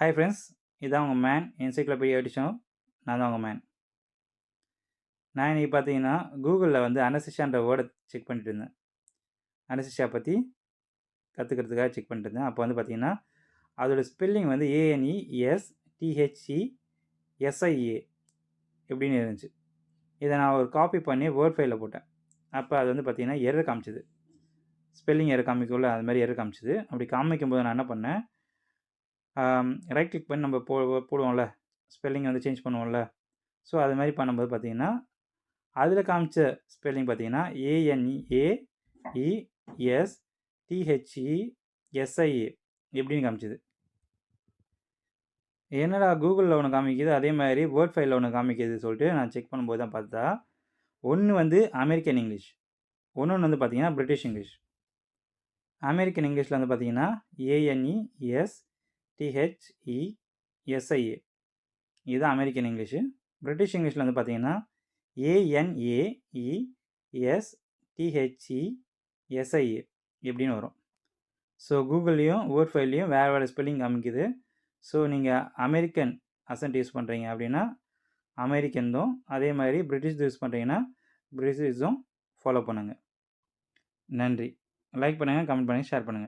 Hi friends, இதான் உங்கள் man encyclopedia edition. நான் தான் உங்கள் மேன். நான் இன்றைக்கி பார்த்தீங்கன்னா கூகுளில் வந்து அனசிஷான்ற வேர்டை செக் பண்ணிட்டு இருந்தேன். அனசிஷா பற்றி கற்றுக்கிறதுக்காக செக் பண்ணிட்டு இருந்தேன். அப்போ வந்து பார்த்தீங்கன்னா அதோட ஸ்பெல்லிங் வந்து ANESTHESIA எப்படின்னு இருந்துச்சு. இதை நான் ஒரு காப்பி பண்ணி வேர்ட் ஃபைலில் போட்டேன். அப்போ அது வந்து பார்த்தீங்கன்னா எரர் காமிச்சிது. ஸ்பெல்லிங் எரர் காமிக்கல, அது மாதிரி எரர் காமிச்சிது. அப்படி காமிக்கும்போது நான் என்ன பண்ணேன், ரைட் கிளிக் பண்ணி நம்ம போடுவோம்ல, ஸ்பெல்லிங் வந்து சேஞ்ச் பண்ணுவோம்ல. ஸோ அது மாதிரி பண்ணும்போது பார்த்தீங்கன்னா அதில் காமிச்ச ஸ்பெல்லிங் பார்த்தீங்கன்னா ANESTHESIA எப்படின்னு காமிச்சிது. என்னடா கூகுளில் ஒன்று காமிக்குது, அதே மாதிரி வேர்ட் ஃபைலில் ஒன்று காமிக்குது சொல்லிட்டு நான் செக் பண்ணும்போது தான் பார்த்தா, ஒன்று வந்து அமெரிக்கன் இங்கிலீஷ், ஒன்று வந்து பார்த்தீங்கன்னா பிரிட்டிஷ் இங்கிலீஷ். அமெரிக்கன் இங்கிலீஷில் வந்து பார்த்தீங்கன்னா ANESTHESIA இதுதான் அமெரிக்கன் இங்கிலீஷு. பிரிட்டிஷ் இங்கிலீஷில் வந்து பார்த்தீங்கன்னா ANEESTHESIA எப்படின்னு வரும். ஸோ கூகுள்லேயும் வேர்ட் ஃபைல்லையும் வேறு வேறு ஸ்பெல்லிங் காமிக்குது. ஸோ நீங்கள் அமெரிக்கன் அசன்ட் யூஸ் பண்ணுறீங்க அப்படின்னா அமெரிக்கன்தும், அதே மாதிரி பிரிட்டிஷ் யூஸ் பண்ணுறீங்கன்னா பிரிட்டிஷும் ஃபாலோ பண்ணுங்கள். நன்றி. லைக் பண்ணுங்கள், கமெண்ட் பண்ணுங்கள், ஷேர் பண்ணுங்கள்.